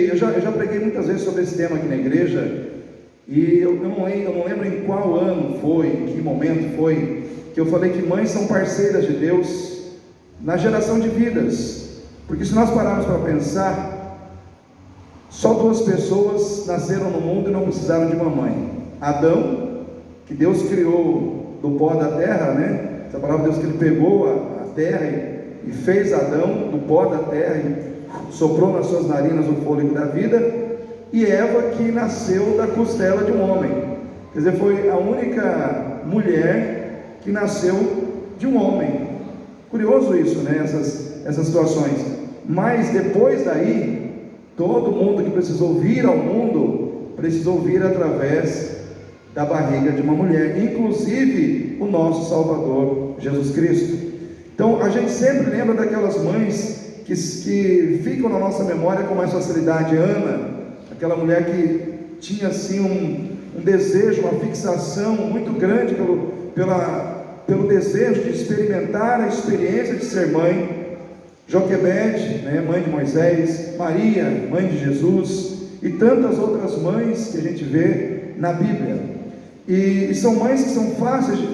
Eu já preguei muitas vezes sobre esse tema aqui na igreja, e eu não lembro em qual ano foi, em que momento foi, que eu falei que mães são parceiras de Deus na geração de vidas. Porque se nós pararmos para pensar, só duas pessoas nasceram no mundo e não precisaram de uma mãe: Adão, que Deus criou do pó da terra, né? Essa palavra Deus, que ele pegou a terra e fez Adão do pó da terra e soprou nas suas narinas o fôlego da vida. E Eva, que nasceu da costela de um homem, quer dizer, foi a única mulher que nasceu de um homem. Curioso isso, né? Essas situações. Mas depois daí, todo mundo que precisou vir ao mundo, precisou vir através da barriga de uma mulher, inclusive o nosso Salvador Jesus Cristo. Então a gente sempre lembra daquelas mães que ficam na nossa memória com mais facilidade. Ana, aquela mulher que tinha assim um desejo, uma fixação muito grande pelo desejo de experimentar a experiência de ser mãe. Joquebede, né, mãe de Moisés. Maria, mãe de Jesus, e tantas outras mães que a gente vê na Bíblia. E são mães que são fáceis de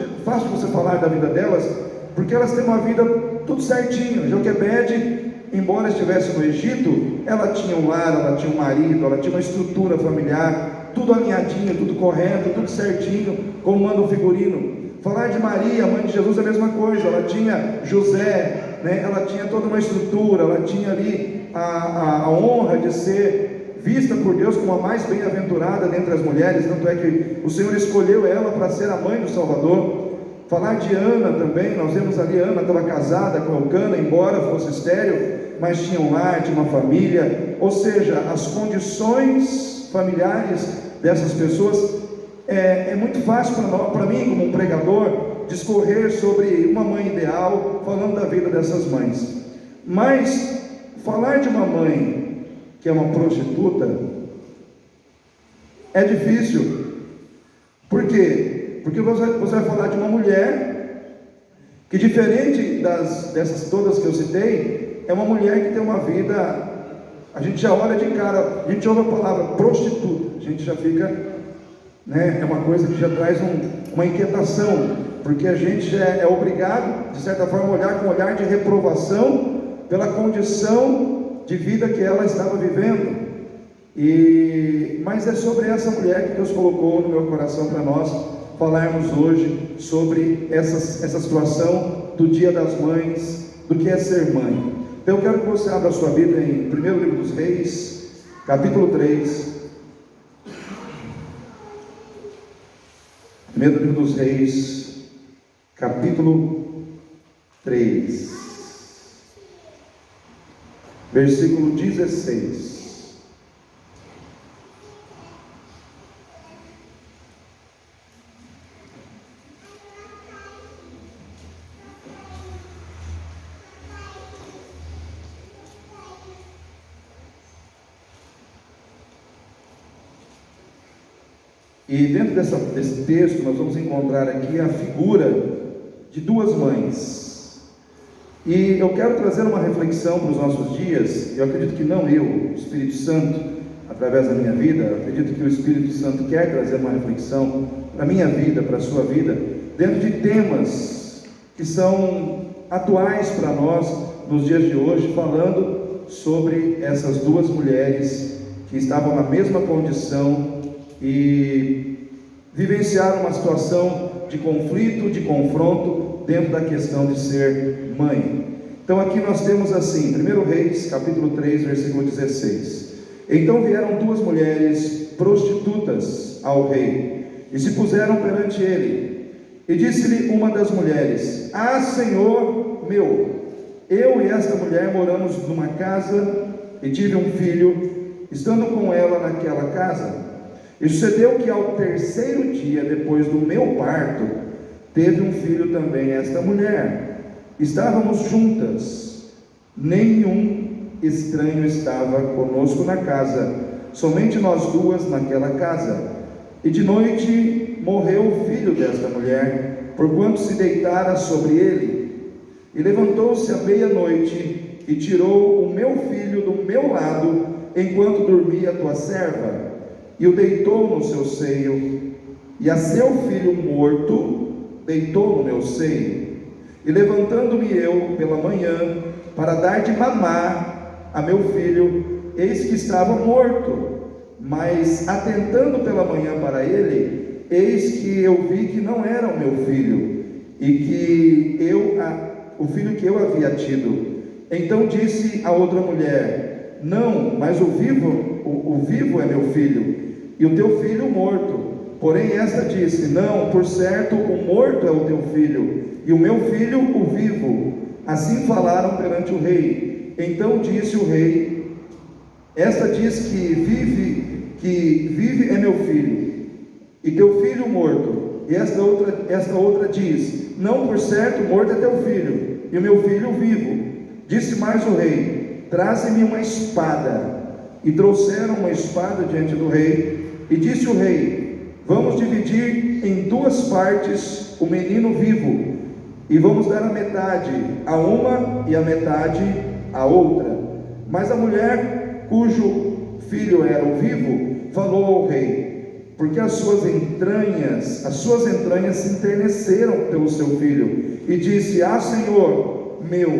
você falar da vida delas, porque elas têm uma vida tudo certinho. Joquebede, embora estivesse no Egito, ela tinha um lar, ela tinha um marido, ela tinha uma estrutura familiar, tudo alinhadinho, tudo correto, tudo certinho, como manda o figurino. Falar de Maria, mãe de Jesus, é a mesma coisa. Ela tinha José, né? Ela tinha toda uma estrutura, ela tinha ali a honra de ser vista por Deus como a mais bem-aventurada dentre as mulheres, tanto é que o Senhor escolheu ela para ser a mãe do Salvador. Falar de Ana também, nós vemos ali, Ana estava casada com Elcana, embora fosse estéril, mas tinha um lar, tinha uma família. Ou seja, as condições familiares dessas pessoas, é muito fácil para mim, como um pregador, discorrer sobre uma mãe ideal, falando da vida dessas mães. Mas falar de uma mãe que é uma prostituta é difícil. Por quê? Porque você vai falar de uma mulher que, diferente dessas todas que eu citei, é uma mulher que tem uma vida, a gente já olha de cara, a gente ouve a palavra prostituta, a gente já fica, né, é uma coisa que já traz uma inquietação, porque a gente já é obrigado, de certa forma, a olhar com um olhar de reprovação pela condição de vida que ela estava vivendo. Mas é sobre essa mulher que Deus colocou no meu coração para nós falarmos hoje, sobre essa situação do Dia das Mães, do que é ser mãe. Então eu quero que você abra a sua Bíblia em 1º livro dos Reis, capítulo 3. 1º livro dos Reis, capítulo 3, versículo 16. E dentro desse texto nós vamos encontrar aqui a figura de duas mães. E eu quero trazer uma reflexão para os nossos dias. Eu acredito que não eu, o Espírito Santo, através da minha vida, eu acredito que o Espírito Santo quer trazer uma reflexão para a minha vida, para a sua vida, dentro de temas que são atuais para nós nos dias de hoje, falando sobre essas duas mulheres que estavam na mesma condição e vivenciaram uma situação de conflito, de confronto dentro da questão de ser mãe. Então aqui nós temos assim, 1 Reis, capítulo 3, versículo 16. Então vieram duas mulheres prostitutas ao rei e se puseram perante ele, e disse-lhe uma das mulheres: Ah, Senhor meu, eu e esta mulher moramos numa casa e tive um filho, estando com ela naquela casa. E sucedeu que ao 3º dia depois do meu parto, teve um filho também esta mulher. Estávamos juntas, nenhum estranho estava conosco na casa, somente nós duas naquela casa. E de noite morreu o filho desta mulher, porquanto se deitara sobre ele. E levantou-se à meia-noite e tirou o meu filho do meu lado enquanto dormia a tua serva? E o deitou no seu seio, e a seu filho morto deitou no meu seio. E levantando-me eu pela manhã, para dar de mamar a meu filho, eis que estava morto. Mas atentando pela manhã para ele, eis que eu vi que não era o meu filho, e que o filho que eu havia tido. Então disse a outra mulher: não, mas o vivo é meu filho, e o teu filho morto. Porém esta disse: não, por certo o morto é o teu filho, e o meu filho o vivo. Assim falaram perante o rei. Então disse o rei: esta diz que vive é meu filho, e teu filho morto. E esta outra diz: não, por certo morto é teu filho, e o meu filho vivo. Disse mais o rei: traze-me uma espada. E trouxeram uma espada diante do rei. E disse o rei: vamos dividir em duas partes o menino vivo, e vamos dar a metade a uma e a metade a outra. Mas a mulher cujo filho era o vivo falou ao rei, porque as suas entranhas se enterneceram pelo seu filho, e disse: ah, Senhor meu,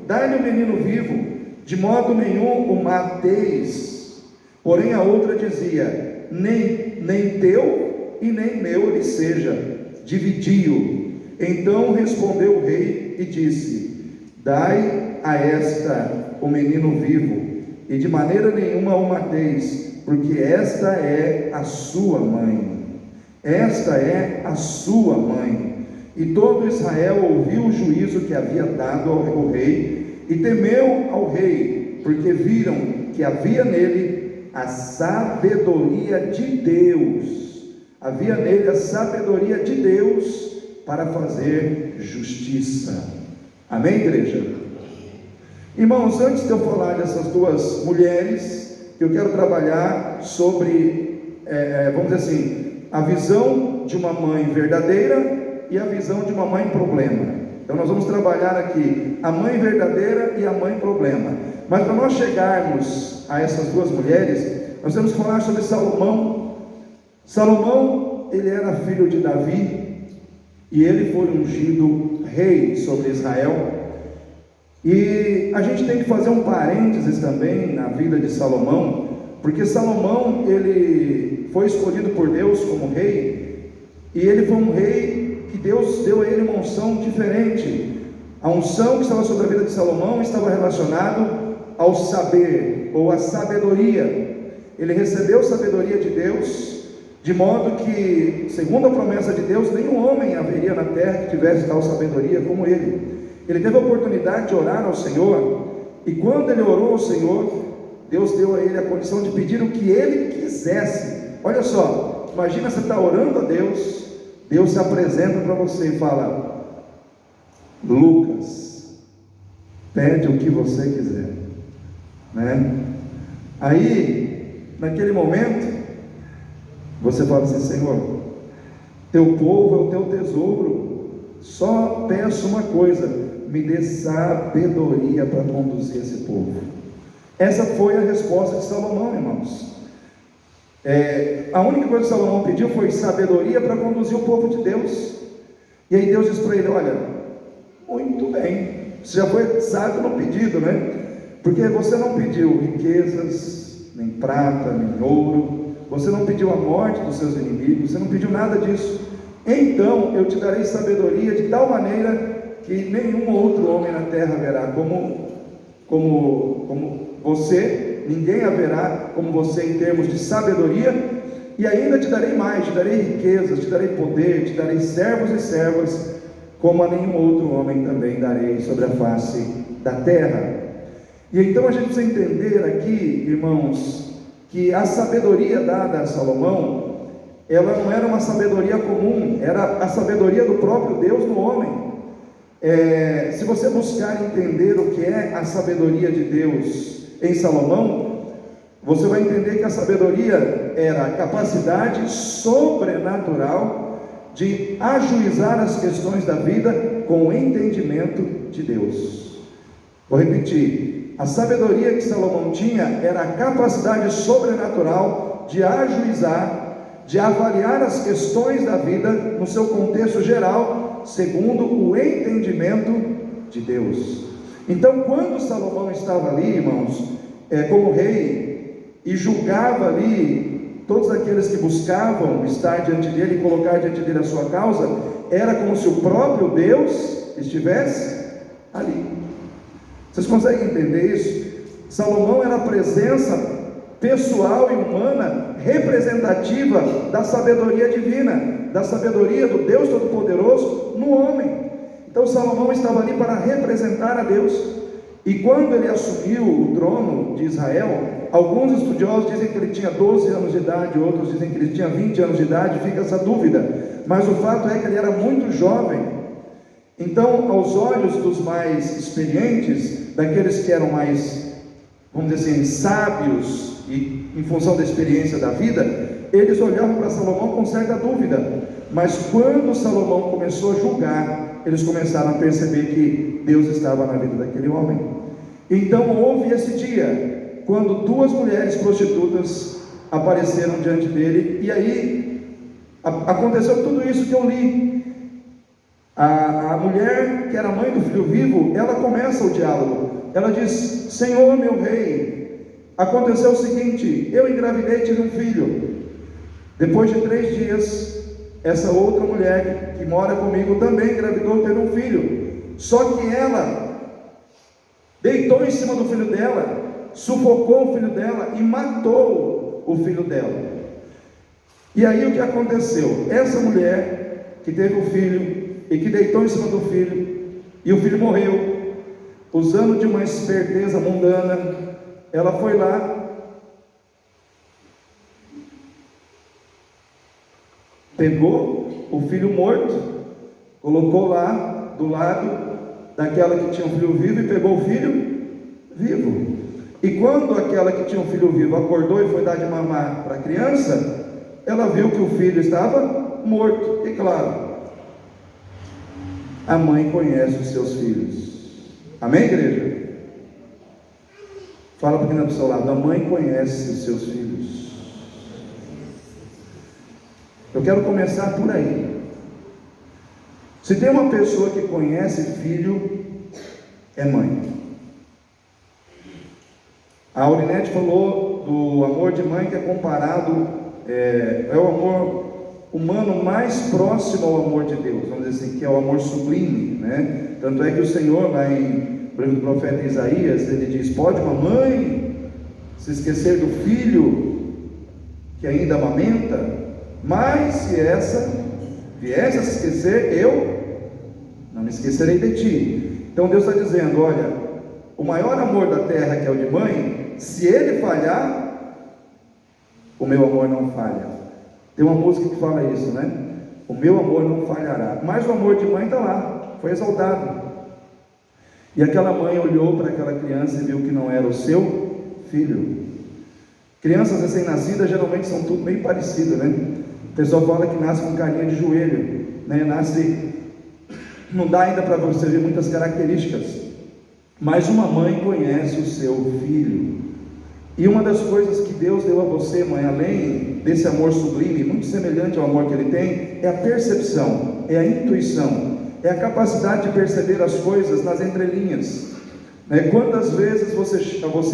dai-lhe o menino vivo, de modo nenhum o mateis. Porém a outra dizia: nem teu e nem meu ele seja, dividi-o. Então respondeu o rei e disse: dai a esta o menino vivo, e de maneira nenhuma o mateis, porque esta é a sua mãe. Esta é a sua mãe. E todo Israel ouviu o juízo que havia dado ao rei, e temeu ao rei, porque viram que havia nele a sabedoria de Deus. Havia nele a sabedoria de Deus para fazer justiça. Amém, igreja? Irmãos, antes de eu falar dessas duas mulheres, eu quero trabalhar sobre, vamos dizer assim, a visão de uma mãe verdadeira e a visão de uma mãe problema. Então nós vamos trabalhar aqui a mãe verdadeira e a mãe problema. Mas para nós chegarmos a essas duas mulheres, nós temos que falar sobre Salomão. Salomão, ele era filho de Davi, e ele foi ungido rei sobre Israel. E a gente tem que fazer um parênteses também na vida de Salomão, porque Salomão, ele foi escolhido por Deus como rei, e ele foi um rei que Deus deu a ele uma unção diferente. A unção que estava sobre a vida de Salomão estava relacionado ao saber, ou à sabedoria. Ele recebeu sabedoria de Deus, de modo que, segundo a promessa de Deus, nenhum homem haveria na terra que tivesse tal sabedoria como ele. Ele teve a oportunidade de orar ao Senhor, e quando ele orou ao Senhor, Deus deu a ele a condição de pedir o que ele quisesse. Olha só, imagina você estar orando a Deus, Deus se apresenta para você e fala: Lucas, pede o que você quiser, né? Aí, naquele momento, você fala assim: Senhor, teu povo é o teu tesouro, só peço uma coisa: me dê sabedoria para conduzir esse povo. Essa foi a resposta de Salomão, irmãos. A única coisa que Salomão pediu foi sabedoria para conduzir o povo de Deus. E aí Deus disse para ele: olha, muito bem, você já foi sábio no pedido, né? Porque você não pediu riquezas, nem prata, nem ouro, você não pediu a morte dos seus inimigos, você não pediu nada disso. Então eu te darei sabedoria de tal maneira que nenhum outro homem na terra haverá como você, ninguém haverá como você em termos de sabedoria. E ainda te darei mais, te darei riquezas, te darei poder, te darei servos e servas, como a nenhum outro homem também darei sobre a face da terra. E então a gente precisa entender aqui, irmãos, que a sabedoria dada a Salomão, ela não era uma sabedoria comum, era a sabedoria do próprio Deus no homem. Se você buscar entender o que é a sabedoria de Deus em Salomão, você vai entender que a sabedoria era a capacidade sobrenatural de ajuizar as questões da vida com o entendimento de Deus. Vou repetir: a sabedoria que Salomão tinha era a capacidade sobrenatural de ajuizar, de avaliar as questões da vida no seu contexto geral, segundo o entendimento de Deus. Então, quando Salomão estava ali, irmãos, como rei, e julgava ali todos aqueles que buscavam estar diante dele e colocar diante dele a sua causa, era como se o próprio Deus estivesse ali. Vocês conseguem entender isso? Salomão era a presença pessoal e humana representativa da sabedoria divina, da sabedoria do Deus Todo-Poderoso no homem. Então Salomão estava ali para representar a Deus. E quando ele assumiu o trono de Israel, alguns estudiosos dizem que ele tinha 12 anos de idade, outros dizem que ele tinha 20 anos de idade, fica essa dúvida, mas o fato é que ele era muito jovem. Então, aos olhos dos mais experientes, daqueles que eram mais, vamos dizer assim, sábios, e em função da experiência da vida, eles olhavam para Salomão com certa dúvida, mas quando Salomão começou a julgar, eles começaram a perceber que Deus estava na vida daquele homem. Então houve esse dia, quando duas mulheres prostitutas apareceram diante dele, e aí aconteceu tudo isso que eu li. A mulher, que era mãe do filho vivo, ela começa o diálogo. Ela diz: Senhor meu rei, aconteceu o seguinte, eu engravidei e tive um filho. Depois de 3 dias, essa outra mulher que mora comigo também engravidou e teve um filho. Só que ela deitou em cima do filho dela, sufocou o filho dela e matou o filho dela. E aí o que aconteceu? Essa mulher que teve o filho e que deitou em cima do filho, e o filho morreu, usando de uma esperteza mundana, ela foi lá, pegou o filho morto, colocou lá do lado daquela que tinha um filho vivo, e pegou o filho vivo. E quando aquela que tinha um filho vivo acordou e foi dar de mamar para a criança, ela viu que o filho estava morto. E claro, a mãe conhece os seus filhos. Amém, igreja? Fala para quem está do seu lado: a mãe conhece os seus filhos. Eu quero começar por aí. Se tem uma pessoa que conhece filho, é mãe. A Aurinete falou do amor de mãe, que é comparado, é o amor humano mais próximo ao amor de Deus, vamos dizer assim, que é o amor sublime, né? Tanto é que o Senhor, lá em o livro do profeta Isaías, ele diz: pode uma mãe se esquecer do filho que ainda amamenta? Mas se essa viesse a se esquecer, eu não me esquecerei de ti. Então Deus está dizendo: olha, o maior amor da terra, que é o de mãe, se ele falhar, o meu amor não falha. Tem uma música que fala isso, né? O meu amor não falhará. Mas o amor de mãe está lá, foi exaltado. E aquela mãe olhou para aquela criança e viu que não era o seu filho. Crianças recém-nascidas geralmente são tudo bem parecido, né? O pessoal fala que nasce com carinha de joelho, né? Nasce, não dá ainda para você ver muitas características, mas uma mãe conhece o seu filho. E uma das coisas que Deus deu a você, mãe, além desse amor sublime, muito semelhante ao amor que Ele tem, é a percepção, é a intuição, é a capacidade de perceber as coisas nas entrelinhas, né? Quantas vezes você,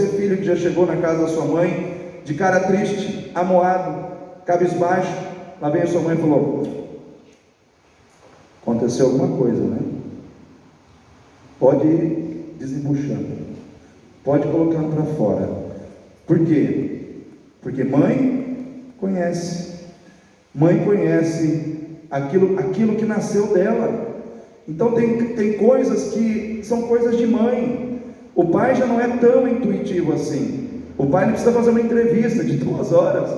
filho que já chegou na casa da sua mãe, de cara triste, amoado, cabisbaixo, lá vem a sua mãe e falou: aconteceu alguma coisa, né? Pode ir desembuchando, pode ir colocando para fora. Por quê? Porque mãe conhece aquilo que nasceu dela. Então tem coisas que são coisas de mãe. O pai já não é tão intuitivo assim. O pai não precisa fazer uma entrevista de 2 horas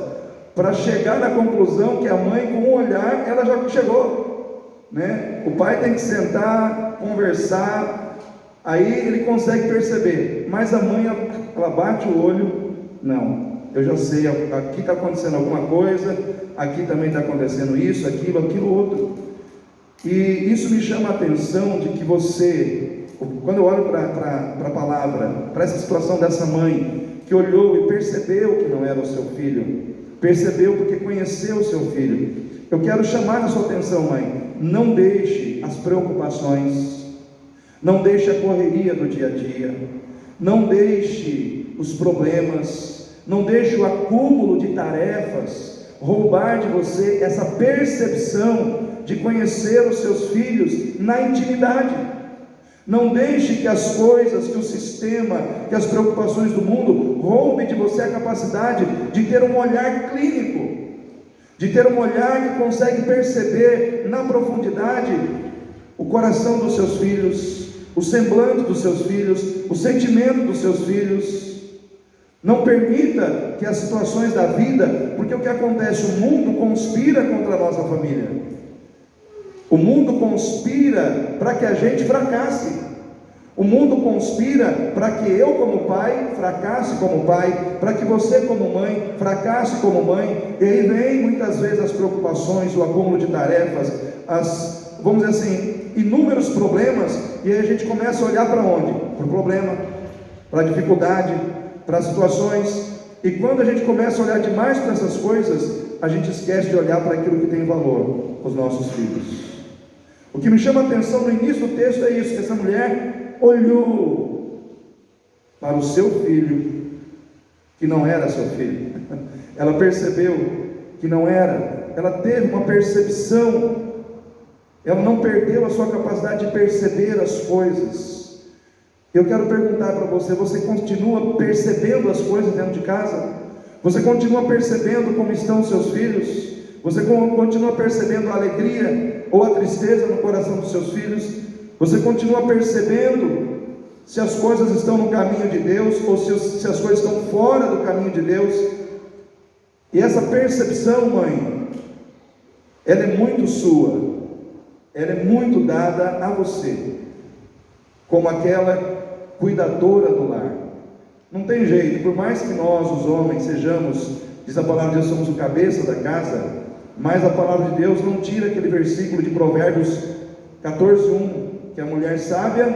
para chegar na conclusão que a mãe, com um olhar, ela já chegou, né? O pai tem que sentar, conversar, aí ele consegue perceber. Mas a mãe, ela bate o olho: não, eu já sei, aqui está acontecendo alguma coisa, aqui também está acontecendo isso, aquilo outro. E isso me chama a atenção de que você quando eu olho para a palavra, para essa situação dessa mãe, que olhou e percebeu que não era o seu filho, percebeu porque conheceu o seu filho, eu quero chamar a sua atenção, mãe, não deixe as preocupações, não deixe a correria do dia a dia, não deixe os problemas, não deixe o acúmulo de tarefas roubar de você essa percepção de conhecer os seus filhos na intimidade. Não deixe que as coisas, que o sistema, que as preocupações do mundo roubem de você a capacidade de ter um olhar clínico, de ter um olhar que consegue perceber na profundidade o coração dos seus filhos, o semblante dos seus filhos, o sentimento dos seus filhos. Não permita que as situações da vida, porque o que acontece? O mundo conspira contra a nossa família. O mundo conspira para que a gente fracasse. O mundo conspira para que eu como pai fracasse como pai, para que você como mãe fracasse como mãe. E aí vem muitas vezes as preocupações, o acúmulo de tarefas, vamos dizer assim, inúmeros problemas. E aí a gente começa a olhar para onde? Para o problema, para a dificuldade, para as situações. E quando a gente começa a olhar demais para essas coisas, a gente esquece de olhar para aquilo que tem valor, os nossos filhos. O que me chama a atenção no início do texto é isso, que essa mulher olhou para o seu filho, que não era seu filho. Ela percebeu que não era, ela teve uma percepção, ela não perdeu a sua capacidade de perceber as coisas. Eu quero perguntar para você, você continua percebendo as coisas dentro de casa? Você continua percebendo como estão os seus filhos? Você continua percebendo a alegria ou a tristeza no coração dos seus filhos? Você continua percebendo se as coisas estão no caminho de Deus ou se as coisas estão fora do caminho de Deus? E essa percepção, mãe, ela é muito sua, ela é muito dada a você, como aquela cuidadora do lar. Não tem jeito, por mais que nós, os homens, sejamos, diz a palavra de Deus, somos o cabeça da casa, mas a palavra de Deus não tira aquele versículo de Provérbios 14:1, que a mulher sábia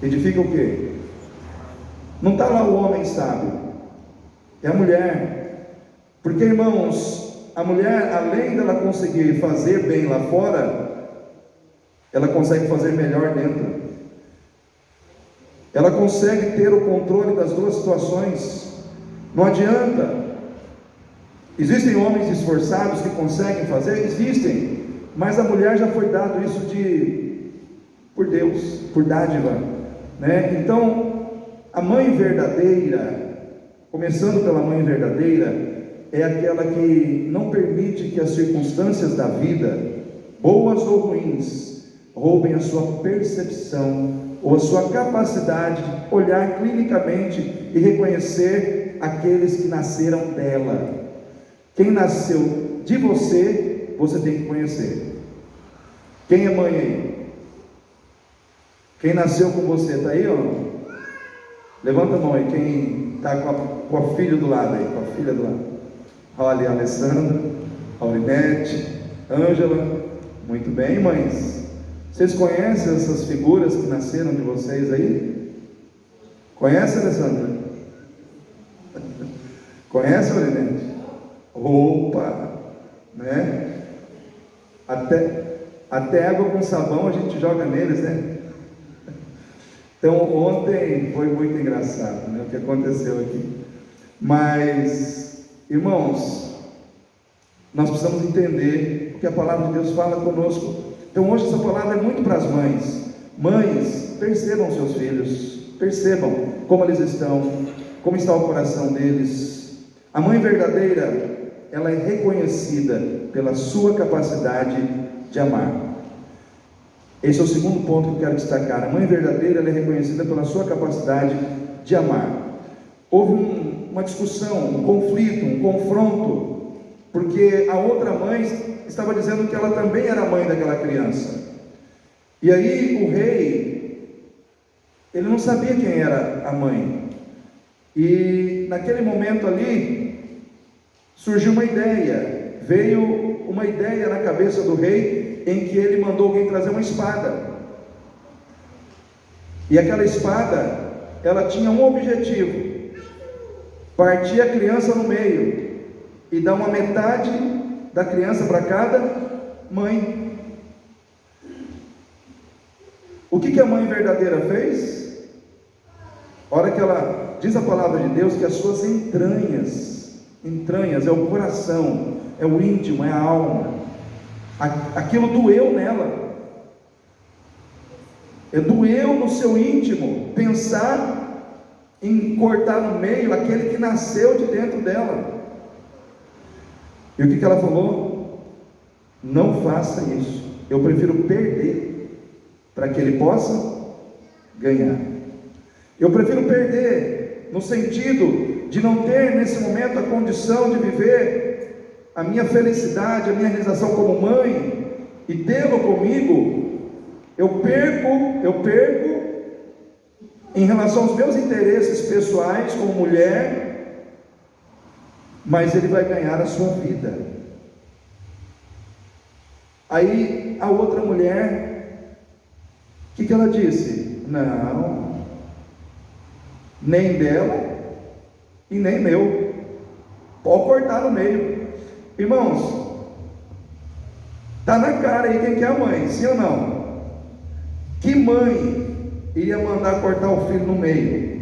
edifica o quê? Não está lá o homem sábio, é a mulher. Porque, irmãos, a mulher, além dela conseguir fazer bem lá fora, ela consegue fazer melhor dentro. Ela consegue ter o controle das duas situações. Não adianta. Existem homens esforçados que conseguem fazer? Existem. Mas a mulher já foi dado isso por Deus, por dádiva, né? Então, a mãe verdadeira, começando pela mãe verdadeira, é aquela que não permite que as circunstâncias da vida, boas ou ruins, roubem a sua percepção ou a sua capacidade de olhar clinicamente e reconhecer aqueles que nasceram dela. Quem nasceu de você, você tem que conhecer. Quem é mãe aí? Quem nasceu com você, está aí, ó? Levanta a mão aí, quem está com a filha do lado aí, com a filha do lado. Olha, a Alessandra, Aurinete, Ângela. Muito bem, mães. Vocês conhecem essas figuras que nasceram de vocês aí? Conhece, Alessandra? Conhece, Aurinete? Roupa, né? Até água com sabão a gente joga neles, né? Então ontem foi muito engraçado, né, o que aconteceu aqui. Mas, irmãos, nós precisamos entender o que a palavra de Deus fala conosco. Então hoje essa palavra é muito para as mães. Mães, percebam seus filhos, percebam como eles estão, como está o coração deles. A mãe verdadeira, ela é reconhecida pela sua capacidade de amar. Esse é o segundo ponto que eu quero destacar. A mãe verdadeira, ela é reconhecida pela sua capacidade de amar. Houve uma discussão, um conflito, um confronto, porque a outra mãe estava dizendo que ela também era mãe daquela criança. E aí o rei, ele não sabia quem era a mãe. E naquele momento ali, surgiu uma ideia, veio uma ideia na cabeça do rei, em que ele mandou alguém trazer uma espada. E aquela espada, ela tinha um objetivo: partir a criança no meio e dar uma metade da criança para cada mãe. O que a mãe verdadeira fez? A hora que ela, diz a palavra de Deus, que as suas entranhas é o coração, é o íntimo, é a alma, aquilo doeu nela. Doeu no seu íntimo pensar em cortar no meio aquele que nasceu de dentro dela. E o que ela falou? Não faça isso, eu prefiro perder para que ele possa ganhar. Eu prefiro perder no sentido de não ter nesse momento a condição de viver a minha felicidade, a minha realização como mãe e tê-lo comigo. Eu perco em relação aos meus interesses pessoais como mulher, mas ele vai ganhar a sua vida. Aí a outra mulher, o que ela disse? Não, nem dela e nem meu, pode cortar no meio. Irmãos, está na cara aí quem que é a mãe, sim ou não? Que mãe iria mandar cortar o filho no meio?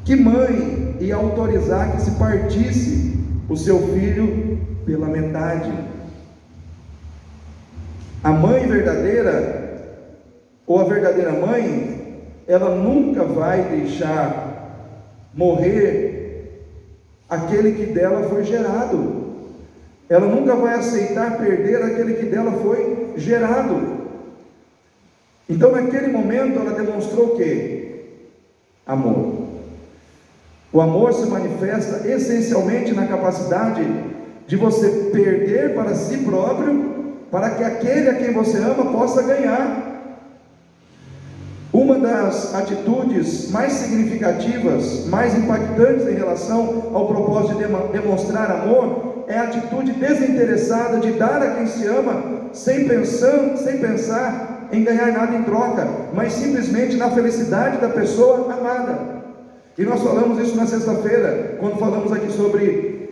Que mãe ia autorizar que se partisse o seu filho pela metade? A mãe verdadeira, ou a verdadeira mãe, ela nunca vai deixar morrer aquele que dela foi gerado. Ela nunca vai aceitar perder aquele que dela foi gerado. Então naquele momento ela demonstrou o quê? Amor. O amor se manifesta essencialmente na capacidade de você perder para si próprio, para que aquele a quem você ama possa ganhar. Uma das atitudes mais significativas, mais impactantes em relação ao propósito de demonstrar amor, é a atitude desinteressada de dar a quem se ama, sem pensar em ganhar nada em troca, mas simplesmente na felicidade da pessoa amada. E nós falamos isso na sexta-feira, quando falamos aqui sobre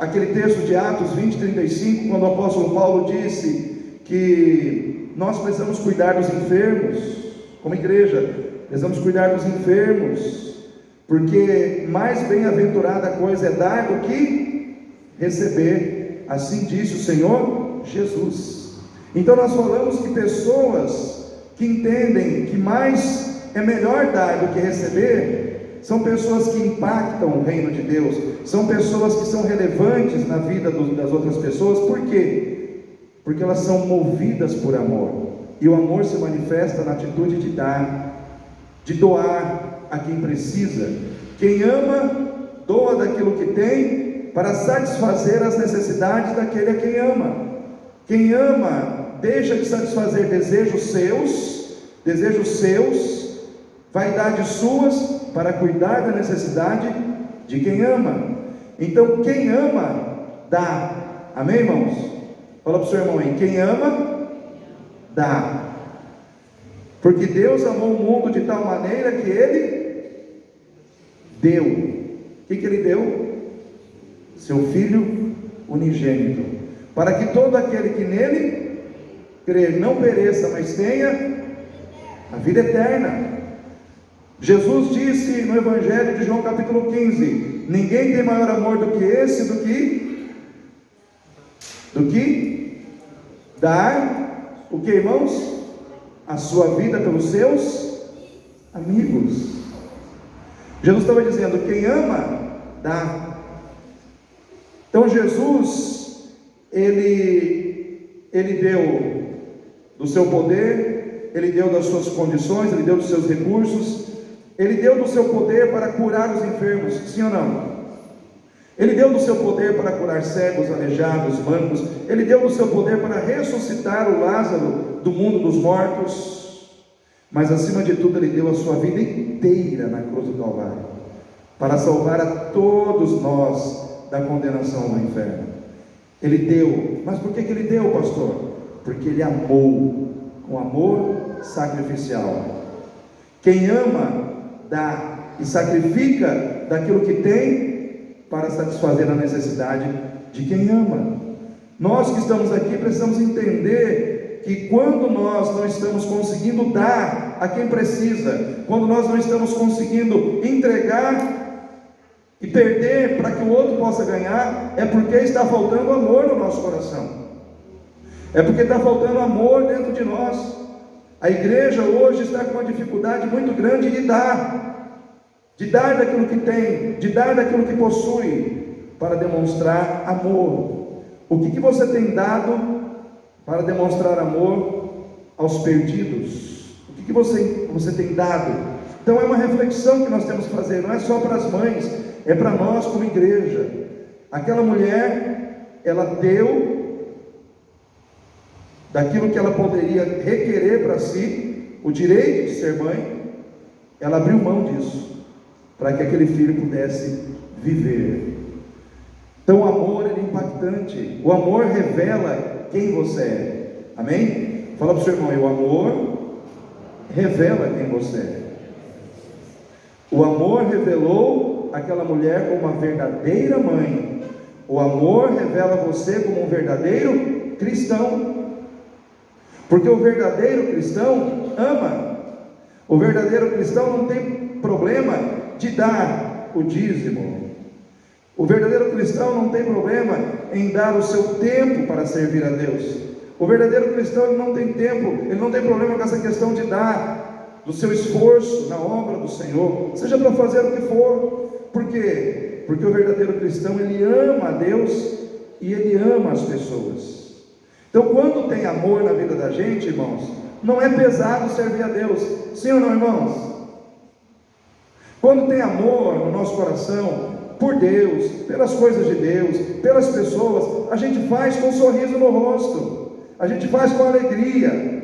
aquele texto de Atos 20:35, quando o apóstolo Paulo disse que nós precisamos cuidar dos enfermos, como igreja, precisamos cuidar dos enfermos, porque mais bem-aventurada coisa é dar do que receber, assim disse o Senhor Jesus. Então nós falamos que pessoas que entendem que mais é melhor dar do que receber, são pessoas que impactam o reino de Deus, são pessoas que são relevantes na vida das outras pessoas. Por quê? Porque elas são movidas por amor, e o amor se manifesta na atitude de dar, de doar a quem precisa. Quem ama, doa daquilo que tem, para satisfazer as necessidades daquele a quem ama. Quem ama, deixa de satisfazer desejos seus, vaidades suas, para cuidar da necessidade de quem ama. Então quem ama, dá. Amém, irmãos? Fala para o seu irmão aí: quem ama, dá. Porque Deus amou o mundo de tal maneira que Ele deu. O que Ele deu? Seu Filho unigênito, para que todo aquele que nele crer não pereça, mas tenha a vida eterna. Jesus disse no Evangelho de João capítulo 15: ninguém tem maior amor do que esse, do que dar, o que, irmãos? A sua vida pelos seus amigos. Jesus estava dizendo: quem ama, dá. Então Jesus, ele deu do seu poder, Ele deu das suas condições, Ele deu dos seus recursos, Ele deu do seu poder para curar os enfermos, sim ou não? Ele deu do seu poder para curar cegos, aleijados, mancos. Ele deu do seu poder para ressuscitar o Lázaro do mundo dos mortos. Mas acima de tudo, Ele deu a sua vida inteira na cruz do Calvário, para salvar a todos nós da condenação no inferno. Ele deu. Mas por que Ele deu, pastor? Porque Ele amou, com amor sacrificial. Quem ama, dá e sacrifica daquilo que tem para satisfazer a necessidade de quem ama. Nós que estamos aqui precisamos entender que quando nós não estamos conseguindo dar a quem precisa, quando nós não estamos conseguindo entregar e perder para que o outro possa ganhar, é porque está faltando amor no nosso coração, é porque está faltando amor dentro de nós. A igreja hoje está com uma dificuldade muito grande de dar daquilo que tem, de dar daquilo que possui, para demonstrar amor. O que você tem dado para demonstrar amor aos perdidos? O que você tem dado? Então é uma reflexão que nós temos que fazer, não é só para as mães, é para nós como igreja. Aquela mulher, ela deu daquilo que ela poderia requerer para si, o direito de ser mãe, ela abriu mão disso, para que aquele filho pudesse viver. Então o amor é impactante, o amor revela quem você é, amém? Fala para o seu irmão, o amor revela quem você é. O amor revelou aquela mulher como uma verdadeira mãe, o amor revela você como um verdadeiro cristão, porque o verdadeiro cristão ama, o verdadeiro cristão não tem problema de dar o dízimo, o verdadeiro cristão não tem problema em dar o seu tempo para servir a Deus. O verdadeiro cristão ele não tem tempo, ele não tem problema com essa questão de dar do seu esforço na obra do Senhor, seja para fazer o que for. Por quê? Porque o verdadeiro cristão ele ama a Deus e ele ama as pessoas. Então quando tem amor na vida da gente, irmãos, não é pesado servir a Deus, sim ou não, irmãos? Quando tem amor no nosso coração, por Deus, pelas coisas de Deus, pelas pessoas, a gente faz com um sorriso no rosto, a gente faz com alegria.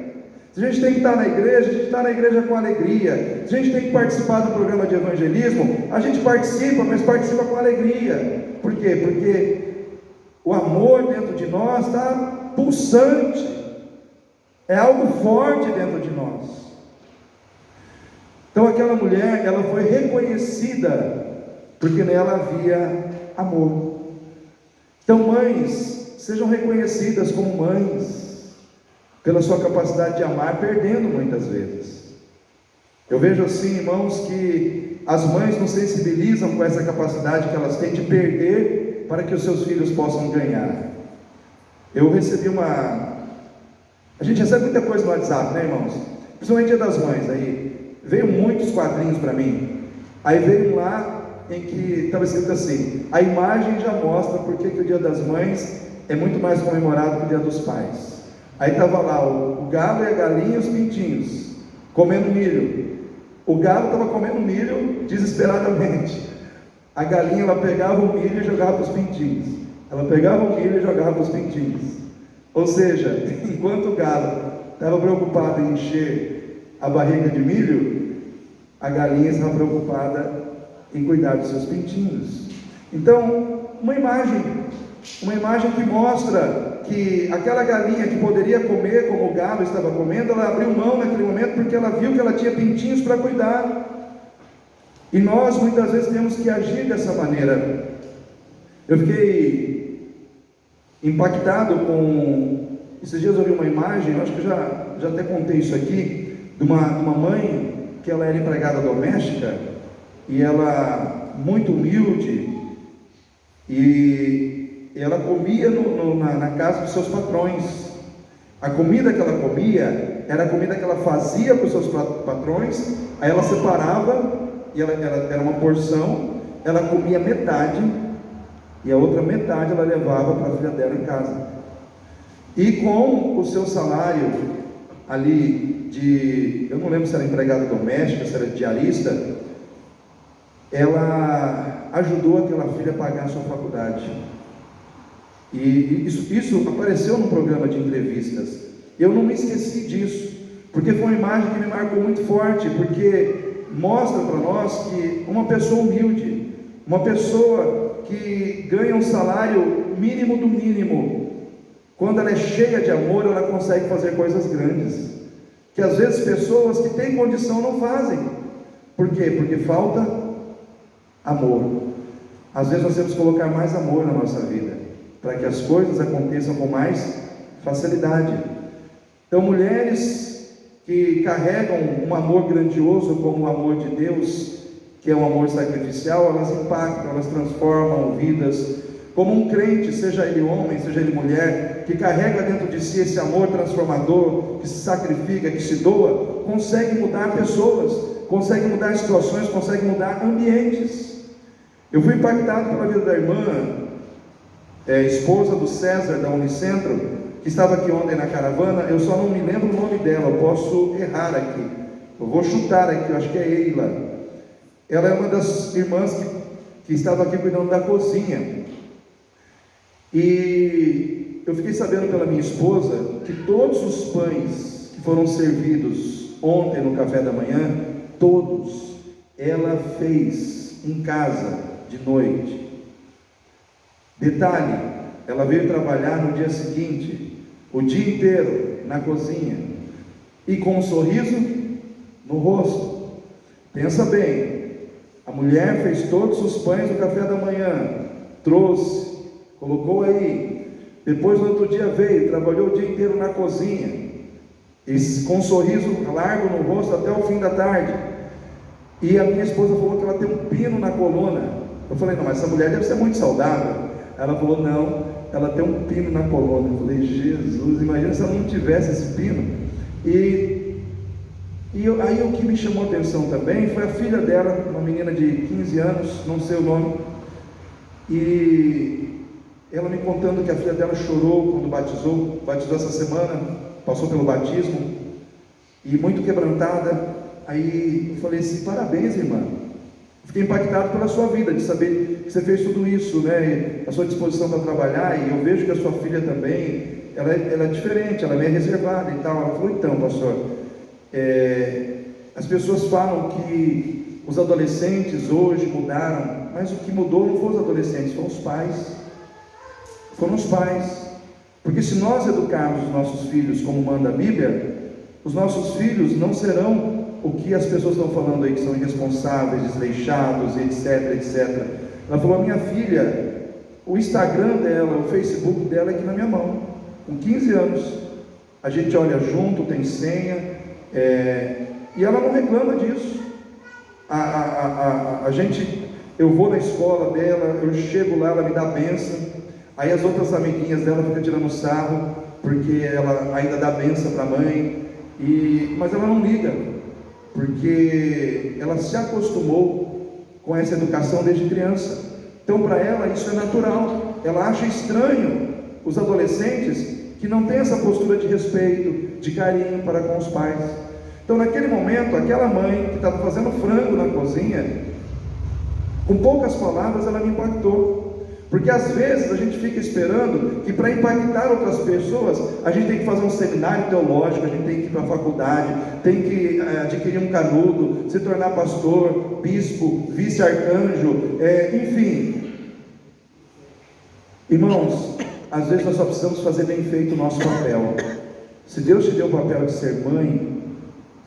Se a gente tem que estar na igreja, a gente está na igreja com alegria. Se a gente tem que participar do programa de evangelismo, a gente participa, mas participa com alegria. Por quê? Porque o amor dentro de nós está pulsante, é algo forte dentro de nós. Então aquela mulher, ela foi reconhecida porque nela havia amor. Então mães, sejam reconhecidas como mães, pela sua capacidade de amar, perdendo muitas vezes. Eu vejo assim, irmãos, que as mães não sensibilizam com essa capacidade que elas têm de perder, para que os seus filhos possam ganhar. Eu recebi a gente recebe muita coisa no WhatsApp, né, irmãos? Principalmente Dia das Mães, aí veio muitos quadrinhos para mim. Aí veio lá em que estava escrito assim: a imagem já mostra porque que o Dia das Mães é muito mais comemorado que o Dia dos Pais. Aí estava lá o galo e a galinha e os pintinhos comendo milho. O galo estava comendo milho desesperadamente. A galinha, ela pegava o milho e jogava para os pintinhos. Ela pegava o milho e jogava para os pintinhos. Ou seja, enquanto o galo estava preocupado em encher a barriga de milho, a galinha estava preocupada em cuidar dos seus pintinhos. Então, uma imagem que mostra que aquela galinha que poderia comer como o galo estava comendo, ela abriu mão naquele momento porque ela viu que ela tinha pintinhos para cuidar. E nós muitas vezes temos que agir dessa maneira. Eu fiquei impactado com... Esses dias eu vi uma imagem, eu acho que já até contei isso aqui, de uma mãe que ela era empregada doméstica, e ela, muito humilde, e ela comia na casa dos seus patrões. A comida que ela comia era a comida que ela fazia para os seus patrões, aí ela separava, e ela era uma porção, ela comia metade, e a outra metade ela levava para a filha dela em casa. E com o seu salário ali eu não lembro se era empregada doméstica, se era diarista, ela ajudou aquela filha a pagar a sua faculdade. E isso apareceu no programa de entrevistas. Eu não me esqueci disso, porque foi uma imagem que me marcou muito forte, porque mostra para nós que uma pessoa humilde, uma pessoa que ganha um salário mínimo do mínimo, quando ela é cheia de amor, ela consegue fazer coisas grandes. que às vezes pessoas que têm condição não fazem. Por quê? Porque falta amor. Às vezes nós temos que colocar mais amor na nossa vida, para que as coisas aconteçam com mais facilidade. Então, mulheres que carregam um amor grandioso como o amor de Deus, que é um amor sacrificial, elas impactam, elas transformam vidas. Como um crente, seja ele homem, seja ele mulher, que carrega dentro de si esse amor transformador, que se sacrifica, que se doa, consegue mudar pessoas, consegue mudar situações, consegue mudar ambientes. Eu fui impactado pela vida da irmã, esposa do César, da Unicentro, que estava aqui ontem na caravana. Eu só não me lembro o nome dela, eu posso errar aqui, eu vou chutar aqui, eu acho que é Eila. Ela é uma das irmãs que estava aqui cuidando da cozinha. E eu fiquei sabendo pela minha esposa que todos os pães que foram servidos ontem no café da manhã, todos, ela fez em casa de noite. Detalhe, ela veio trabalhar no dia seguinte, o dia inteiro na cozinha, e com um sorriso no rosto. Pensa bem, a mulher fez todos os pães do café da manhã, trouxe, colocou aí, depois no outro dia veio, trabalhou o dia inteiro na cozinha, e com um sorriso largo no rosto até o fim da tarde. E a minha esposa falou que ela tem um pino na coluna. Eu falei, não, mas essa mulher deve ser muito saudável. Ela falou, não, ela tem um pino na coluna. Eu falei, Jesus, imagina se ela não tivesse esse pino. Aí o que me chamou a atenção também foi a filha dela, uma menina de 15 anos, não sei o nome, e ela me contando que a filha dela chorou quando batizou essa semana, passou pelo batismo, e muito quebrantada. Aí eu falei assim, parabéns, irmã. Fiquei impactado pela sua vida, de saber que você fez tudo isso, né? A sua disposição para trabalhar, e eu vejo que a sua filha também, ela é diferente, ela é meio reservada e tal. Ela falou, então, pastor, as pessoas falam que os adolescentes hoje mudaram, mas o que mudou não foram os adolescentes, foram os pais. Foram os pais. Porque se nós educarmos os nossos filhos como manda a Bíblia, os nossos filhos não serão o que as pessoas estão falando aí, que são irresponsáveis, desleixados, etc, etc. Ela falou, a minha filha, o Instagram dela, o Facebook dela é aqui na minha mão, com 15 anos, a gente olha junto, tem senha, e ela não reclama disso. Eu vou na escola dela, eu chego lá, ela me dá bênção, aí as outras amiguinhas dela ficam tirando sarro, porque ela ainda dá bênção para a mãe, mas ela não liga, porque ela se acostumou com essa educação desde criança. Então para ela isso é natural. Ela acha estranho os adolescentes que não têm essa postura de respeito, de carinho para com os pais. Então naquele momento, aquela mãe que estava fazendo frango na cozinha, com poucas palavras ela me impactou. Porque às vezes a gente fica esperando que para impactar outras pessoas, a gente tem que fazer um seminário teológico, a gente tem que ir para a faculdade, tem que adquirir um canudo, se tornar pastor, bispo, vice-arcanjo, enfim. Irmãos, às vezes nós só precisamos fazer bem feito o nosso papel. Se Deus te deu o papel de ser mãe,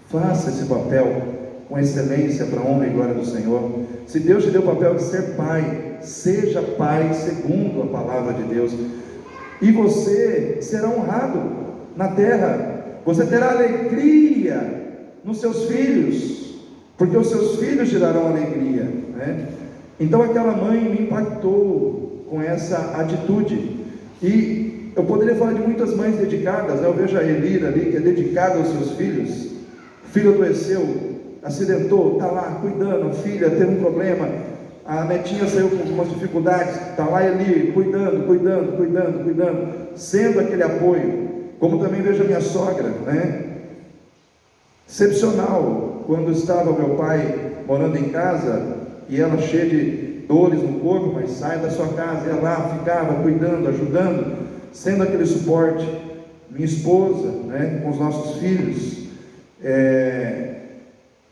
faça esse papel com excelência para a honra e glória do Senhor. Se Deus te deu o papel de ser pai, seja pai segundo a palavra de Deus, e você será honrado na terra. Você terá alegria nos seus filhos, porque os seus filhos gerarão alegria, né? Então aquela mãe me impactou com essa atitude. E eu poderia falar de muitas mães dedicadas, né? Eu vejo a Elira ali, que é dedicada aos seus filhos. O filho adoeceu, acidentou, está lá cuidando. A filha teve um problema, a netinha saiu com algumas dificuldades, está lá ali cuidando, sendo aquele apoio. Como também vejo a minha sogra, né? Excepcional, quando estava meu pai morando em casa, e ela cheia de dores no corpo, mas sai da sua casa, ia lá, ficava cuidando, ajudando, sendo aquele suporte. Minha esposa, né, com os nossos filhos,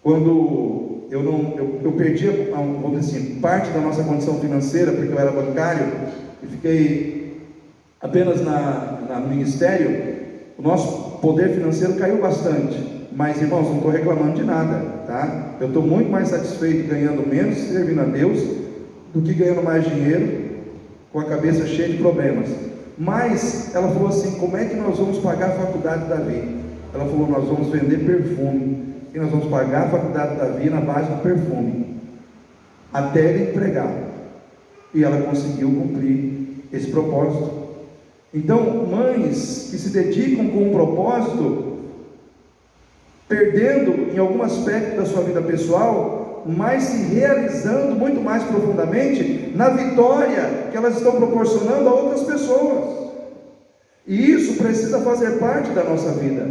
quando eu perdi, vamos dizer assim, parte da nossa condição financeira, porque eu era bancário, e fiquei apenas no ministério, o nosso poder financeiro caiu bastante. Mas, irmãos, não estou reclamando de nada, tá? Eu estou muito mais satisfeito ganhando menos, servindo a Deus, do que ganhando mais dinheiro, com a cabeça cheia de problemas. Mas ela falou assim: como é que nós vamos pagar a faculdade da Davi? Ela falou: nós vamos vender perfume, e nós vamos pagar a faculdade da Davi na base do perfume, até ele empregar. E ela conseguiu cumprir esse propósito. Então, mães que se dedicam com um propósito, perdendo em algum aspecto da sua vida pessoal, mas se realizando muito mais profundamente na vitória que elas estão proporcionando a outras pessoas. E isso precisa fazer parte da nossa vida.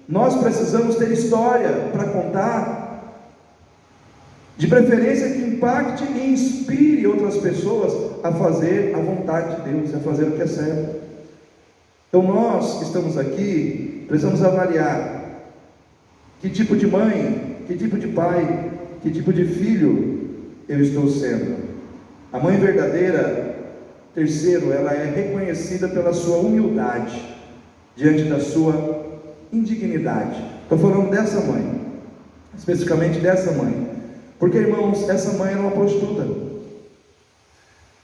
Nós precisamos ter história para contar, de preferência que impacte e inspire outras pessoas a fazer a vontade de Deus, a fazer o que é certo. Então nós que estamos aqui, precisamos avaliar que tipo de mãe, que tipo de pai, que tipo de filho eu estou sendo. A mãe verdadeira, terceiro, ela é reconhecida pela sua humildade diante da sua indignidade. Estou falando dessa mãe, especificamente dessa mãe, porque, irmãos, essa mãe era uma prostituta.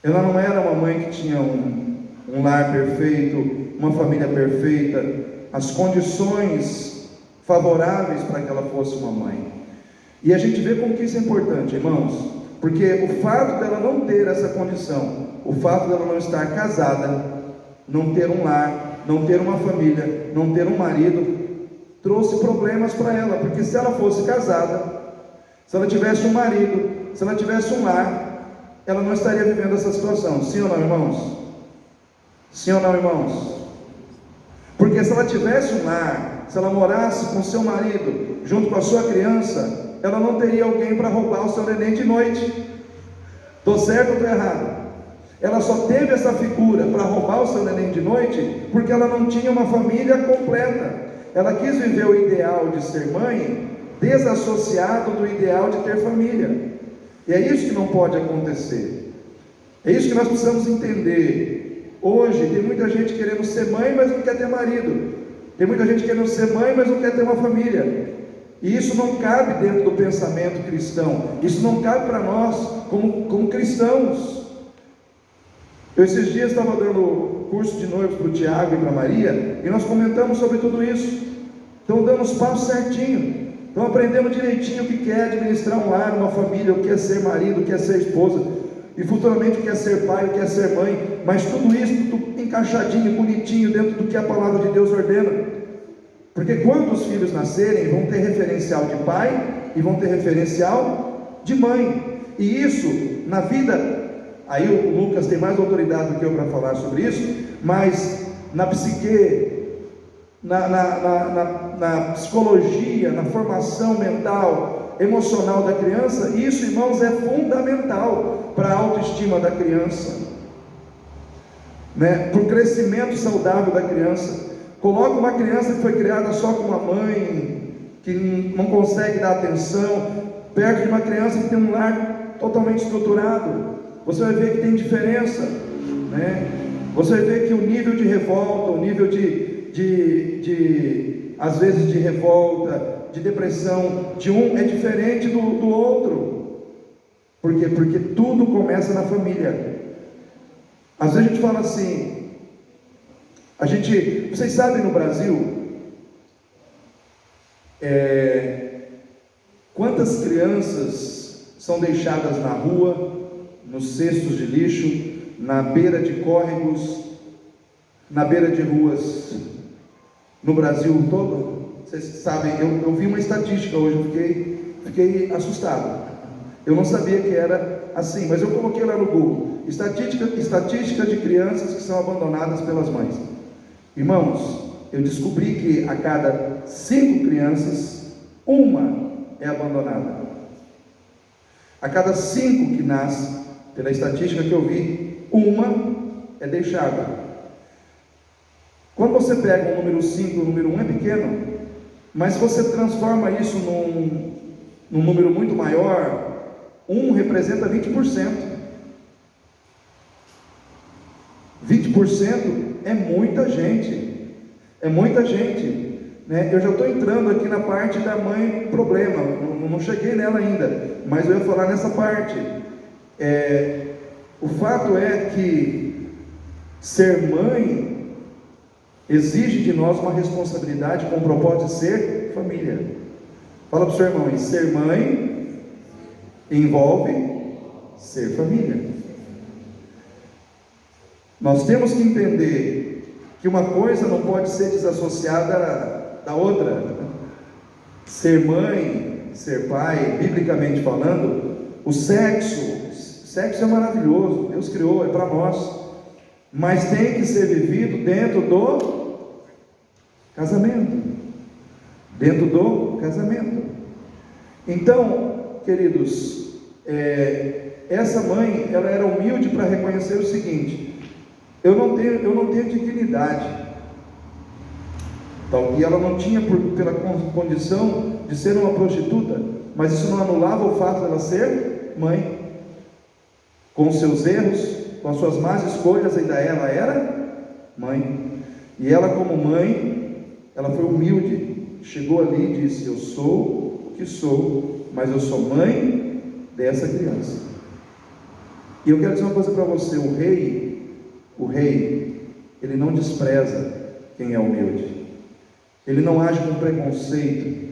Ela não era uma mãe que tinha um lar perfeito, uma família perfeita, as condições favoráveis para que ela fosse uma mãe. E a gente vê como que isso é importante, irmãos, porque o fato dela não ter essa condição, o fato dela não estar casada, não ter um lar, não ter uma família, não ter um marido, trouxe problemas para ela, porque se ela fosse casada, se ela tivesse um marido, se ela tivesse um lar, ela não estaria vivendo essa situação. Sim ou não, irmãos? Sim ou não, irmãos? Porque se ela tivesse um lar, se ela morasse com seu marido, junto com a sua criança, ela não teria alguém para roubar o seu neném de noite. Estou certo ou estou errado? Ela só teve essa figura para roubar o seu neném de noite, porque ela não tinha uma família completa. Ela quis viver o ideal de ser mãe, desassociado do ideal de ter família. E é isso que não pode acontecer. É isso que nós precisamos entender. Hoje tem muita gente querendo ser mãe, mas não quer ter marido. Tem muita gente querendo ser mãe, mas não quer ter uma família. E isso não cabe dentro do pensamento cristão. Isso não cabe para nós como cristãos. Eu esses dias estava dando curso de noivos para o Tiago e para a Maria, e nós comentamos sobre tudo isso. Então damos passo certinho. Então aprendemos direitinho o que é administrar um lar, uma família, o que é ser marido, o que é ser esposa, e futuramente o que é ser pai, o que é ser mãe, mas tudo isso tudo encaixadinho, bonitinho, dentro do que a palavra de Deus ordena. Porque quando os filhos nascerem, vão ter referencial de pai e vão ter referencial de mãe. E isso, na vida, aí o Lucas tem mais autoridade do que eu para falar sobre isso, mas na psique, na psicologia, na formação mental, emocional da criança, isso, irmãos, é fundamental para a autoestima da criança, né? Para o crescimento saudável da criança. Coloca uma criança que foi criada só com uma mãe, que não consegue dar atenção, perto de uma criança que tem um lar totalmente estruturado, você vai ver que tem diferença, né? Você vai ver que o nível de revolta, o nível às vezes de revolta, de depressão de um é diferente do outro. Por quê? Porque tudo começa na família. Às vezes a gente fala assim, vocês sabem no Brasil, quantas crianças são deixadas na rua, nos cestos de lixo, na beira de córregos, na beira de ruas, no Brasil todo? Vocês sabem, eu vi uma estatística hoje, eu fiquei assustado. Eu não sabia que era assim, mas eu coloquei lá no Google, estatística de crianças que são abandonadas pelas mães. Irmãos, eu descobri que a cada 5 crianças, uma é abandonada. A cada 5 que nasce, pela estatística que eu vi, uma é deixada. Quando você pega o número 5, o número 1 é pequeno, mas se você transforma isso num número muito maior, 1 representa 20%. 20% é muita gente. É muita gente. né? Eu já estou entrando aqui na parte da mãe problema, não cheguei nela ainda, mas eu ia falar nessa parte. O fato é que ser mãe exige de nós uma responsabilidade com o propósito de ser família. Fala para o seu irmão aí, ser mãe envolve ser família. Nós temos que entender que uma coisa não pode ser desassociada da outra. Ser mãe, ser pai, biblicamente falando, o sexo é maravilhoso, Deus criou, é para nós, mas tem que ser vivido dentro do casamento. Dentro do casamento. Então, queridos, essa mãe, ela era humilde para reconhecer o seguinte: eu não tenho dignidade. Então, e ela não tinha pela condição de ser uma prostituta, mas isso não anulava o fato dela ser mãe. Com os seus erros, com as suas más escolhas, ainda ela era mãe. E ela, como mãe, ela foi humilde, chegou ali e disse: eu sou o que sou, mas eu sou mãe dessa criança. E eu quero dizer uma coisa para você: o rei, ele não despreza quem é humilde. Ele não age com preconceito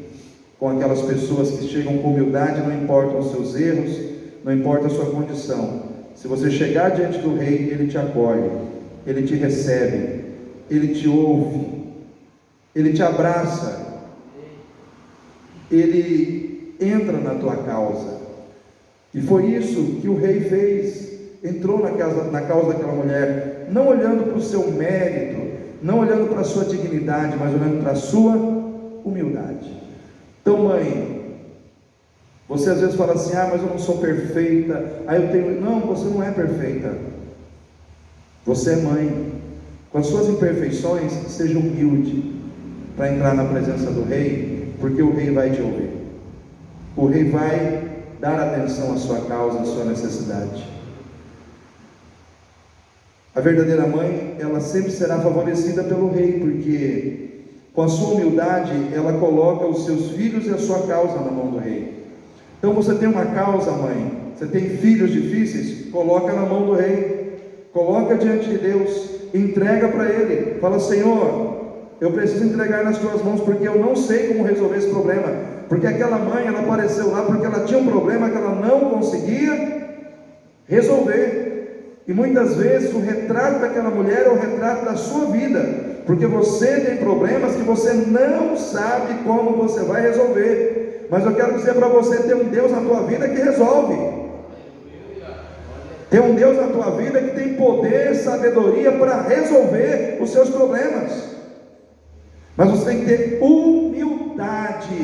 com aquelas pessoas que chegam com humildade, não importam os seus erros, não importa a sua condição. Se você chegar diante do rei, ele te acolhe, ele te recebe, ele te ouve, ele te abraça, ele entra na tua causa. E foi isso que o rei fez. Entrou na causa daquela mulher, não olhando para o seu mérito, não olhando para a sua dignidade, mas olhando para a sua humildade. Então, mãe, você às vezes fala assim: mas eu não sou perfeita, não, você não é perfeita, você é mãe. Com as suas imperfeições, seja humilde para entrar na presença do rei, porque o rei vai te ouvir, o rei vai dar atenção à sua causa, à sua necessidade. A verdadeira mãe, ela sempre será favorecida pelo rei, porque com a sua humildade, ela coloca os seus filhos e a sua causa na mão do rei. Então você tem uma causa, mãe, você tem filhos difíceis, coloca na mão do rei, coloca diante de Deus, entrega para ele, fala: Senhor, eu preciso entregar nas tuas mãos, porque eu não sei como resolver esse problema, porque aquela mãe, ela apareceu lá porque ela tinha um problema que ela não conseguia resolver. E muitas vezes o retrato daquela mulher é o retrato da sua vida, porque você tem problemas que você não sabe como você vai resolver. Mas eu quero dizer para você: tem um Deus na tua vida que resolve. Tem um Deus na tua vida que tem poder, sabedoria para resolver os seus problemas. Mas você tem que ter humildade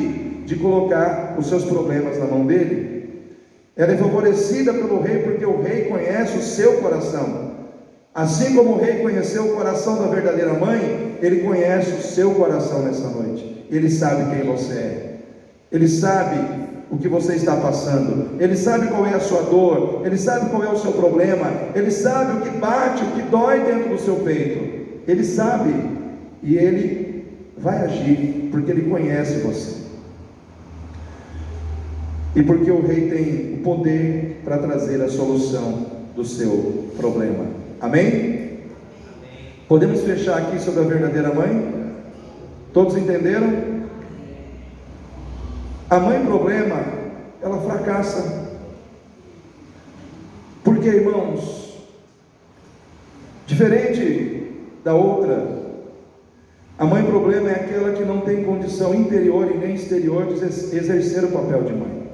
de colocar os seus problemas na mão dele. Ela é favorecida pelo rei, porque o rei conhece o seu coração. Assim como o rei conheceu o coração da verdadeira mãe, ele conhece o seu coração nessa noite. Ele sabe quem você é, ele sabe o que você está passando, ele sabe qual é a sua dor, ele sabe qual é o seu problema, ele sabe o que bate, o que dói dentro do seu peito, ele sabe, e ele vai agir, porque ele conhece você. E porque o rei tem o poder para trazer a solução do seu problema. Amém? Podemos fechar aqui sobre a verdadeira mãe? Todos entenderam? A mãe problema, ela fracassa. Porque, irmãos, diferente da outra, a mãe problema é aquela que não tem condição interior e nem exterior de exercer o papel de mãe.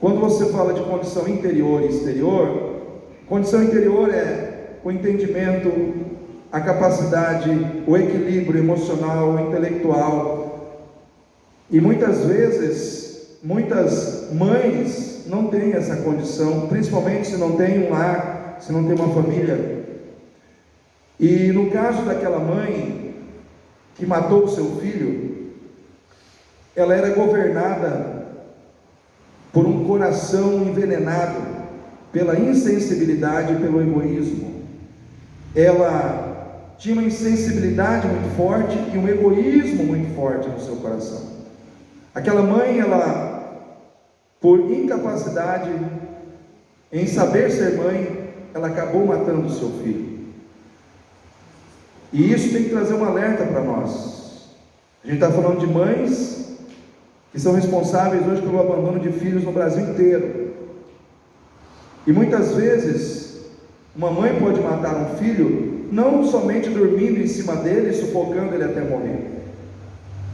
Quando você fala de condição interior e exterior, condição interior é o entendimento, a capacidade, o equilíbrio emocional, intelectual. E muitas vezes, muitas mães não têm essa condição, principalmente se não tem um lar, se não tem uma família. E no caso daquela mãe que matou o seu filho, ela era governada por um coração envenenado pela insensibilidade e pelo egoísmo. Ela tinha uma insensibilidade muito forte e um egoísmo muito forte no seu coração. Aquela mãe, ela, por incapacidade em saber ser mãe, ela acabou matando o seu filho. E isso tem que trazer um alerta para nós. A gente está falando de mães que são responsáveis hoje pelo abandono de filhos no Brasil inteiro. E muitas vezes, uma mãe pode matar um filho, não somente dormindo em cima dele, sufocando ele até morrer.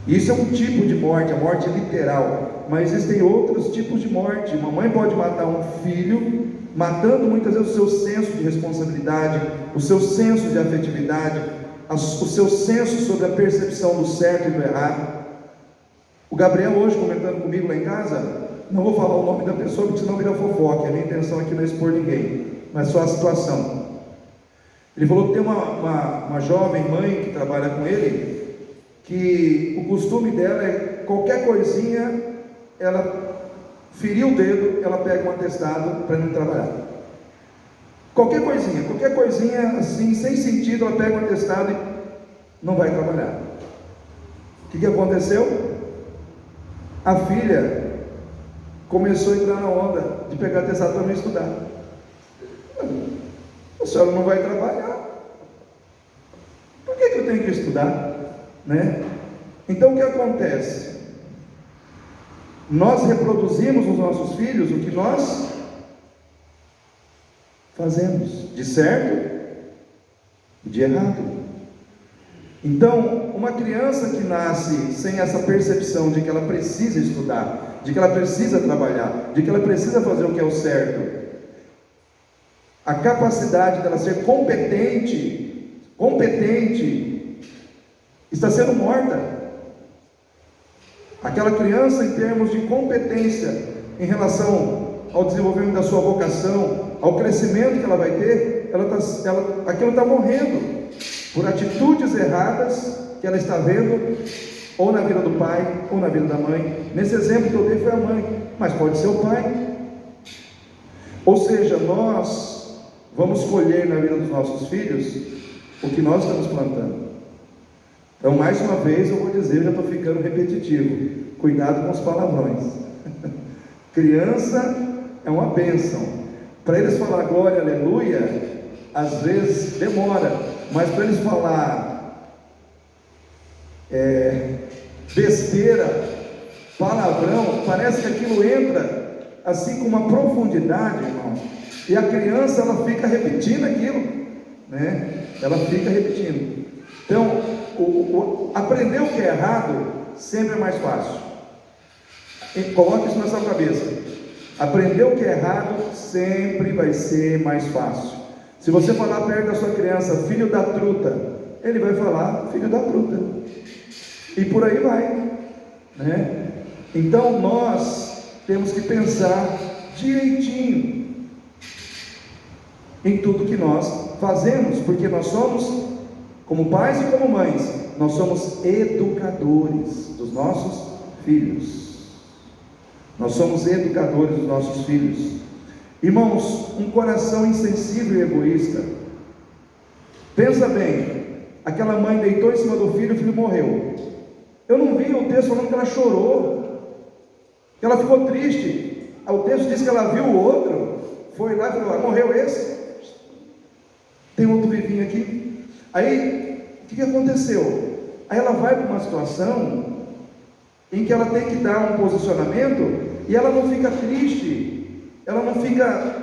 Isso é um tipo de morte, a morte literal. Mas existem outros tipos de morte. Uma mãe pode matar um filho, matando muitas vezes o seu senso de responsabilidade, o seu senso de afetividade, o seu senso sobre a percepção do certo e do errado. O Gabriel hoje comentando comigo lá em casa, não vou falar o nome da pessoa porque senão vira fofoca, a minha intenção aqui não é expor ninguém, mas só a situação. Ele falou que tem uma jovem mãe que trabalha com ele, que o costume dela é qualquer coisinha, ela feriu o dedo, ela pega um atestado para não trabalhar. Qualquer coisinha assim, sem sentido, ela pega um atestado e não vai trabalhar. O que aconteceu? A filha começou a entrar na onda de pegar atestado para não estudar. A senhora não vai trabalhar, por que eu tenho que estudar? Né? Então o que acontece? Nós reproduzimos nos nossos filhos o que nós fazemos, de certo e de errado. Então, uma criança que nasce sem essa percepção de que ela precisa estudar, de que ela precisa trabalhar, de que ela precisa fazer o que é o certo, a capacidade dela ser competente, está sendo morta. Aquela criança, em termos de competência, em relação ao desenvolvimento da sua vocação, ao crescimento que ela vai ter, aquilo está morrendo, por atitudes erradas que ela está vendo, ou na vida do pai, ou na vida da mãe. Nesse exemplo que eu dei foi a mãe, mas pode ser o pai. Ou seja, nós vamos colher na vida dos nossos filhos o que nós estamos plantando. Então, mais uma vez eu vou dizer, eu já estou ficando repetitivo, cuidado com os palavrões. Criança é uma bênção. Para eles falar glória, aleluia, às vezes demora. Mas para eles falar besteira, palavrão, parece que aquilo entra assim com uma profundidade, irmão. E a criança, ela fica repetindo aquilo, né? Ela fica repetindo. Então, aprender o que é errado sempre é mais fácil. Coloque isso na sua cabeça. Aprender o que é errado sempre vai ser mais fácil. Se você falar perto da sua criança, filho da truta, ele vai falar, filho da truta. E por aí vai, né? Então nós temos que pensar direitinho em tudo que nós fazemos, porque nós somos, como pais e como mães, nós somos educadores dos nossos filhos. Nós somos educadores dos nossos filhos. Irmãos, um coração insensível e egoísta. Pensa bem, aquela mãe deitou em cima do filho, o filho morreu. Eu não vi o texto falando que ela chorou, que ela ficou triste. O texto diz que ela viu o outro, foi lá e falou, morreu esse? Tem outro vivinho aqui. Aí, o que aconteceu? Aí ela vai para uma situação em que ela tem que dar um posicionamento, e ela não fica triste, ela não fica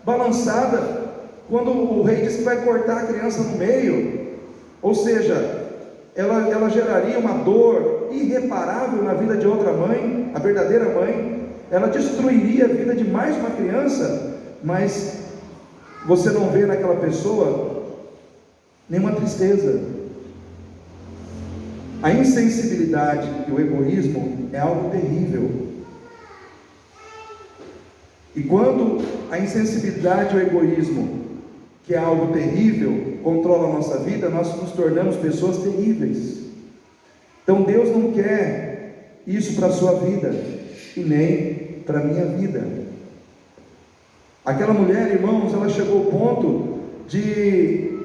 balançada quando o rei diz que vai cortar a criança no meio. Ou seja, ela geraria uma dor irreparável na vida de outra mãe, a verdadeira mãe. Ela destruiria a vida de mais uma criança, mas você não vê naquela pessoa nenhuma tristeza. A insensibilidade e o egoísmo é algo terrível. E quando a insensibilidade e o egoísmo, que é algo terrível, controla a nossa vida, nós nos tornamos pessoas terríveis. Então Deus não quer isso para a sua vida, e nem para a minha vida. Aquela mulher, irmãos, ela chegou ao ponto de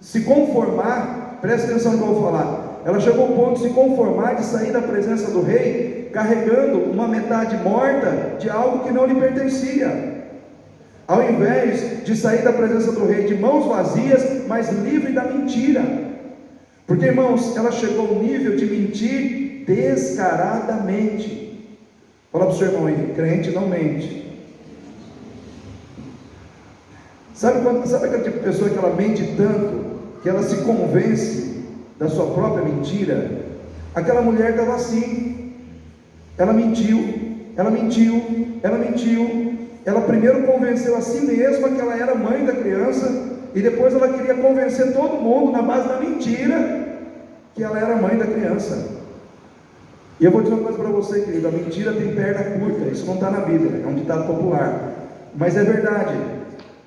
se conformar, presta atenção no que eu vou falar, ela chegou ao ponto de se conformar, de sair da presença do rei, carregando uma metade morta de algo que não lhe pertencia, ao invés de sair da presença do rei de mãos vazias, mas livre da mentira. Porque, irmãos, ela chegou ao nível de mentir descaradamente. Fala para o seu irmão aí, crente não mente. Sabe aquela tipo de pessoa que ela mente tanto, que ela se convence da sua própria mentira? Aquela mulher estava assim, ela mentiu, ela mentiu, ela mentiu. Ela primeiro convenceu a si mesma que ela era mãe da criança, e depois ela queria convencer todo mundo na base da mentira que ela era mãe da criança. E eu vou dizer uma coisa para você, querido: a mentira tem perna curta. Isso não está na Bíblia, é um ditado popular, mas é verdade.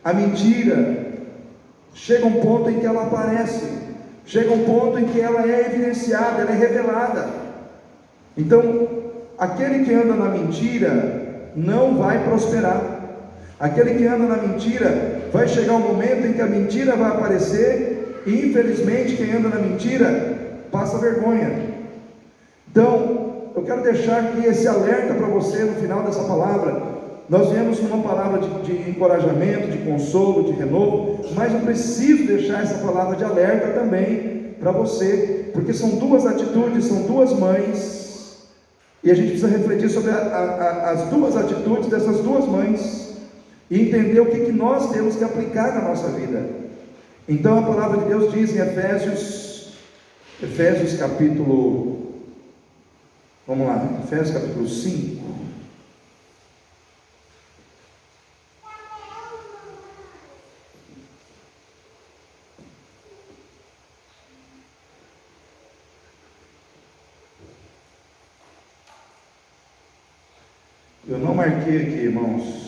A mentira chega a um ponto em que ela aparece, chega a um ponto em que ela é evidenciada, ela é revelada. Então, aquele que anda na mentira não vai prosperar. Aquele que anda na mentira, vai chegar um momento em que a mentira vai aparecer, e infelizmente quem anda na mentira passa vergonha. Então, eu quero deixar aqui esse alerta para você no final dessa palavra. Nós viemos com uma palavra de encorajamento, de consolo, de renovo, mas eu preciso deixar essa palavra de alerta também para você, porque são duas atitudes, são duas mães, e a gente precisa refletir sobre as duas atitudes dessas duas mães, e entender o que nós temos que aplicar na nossa vida. Então a palavra de Deus diz em Efésios capítulo, vamos lá, Efésios capítulo 5, eu não marquei aqui, irmãos,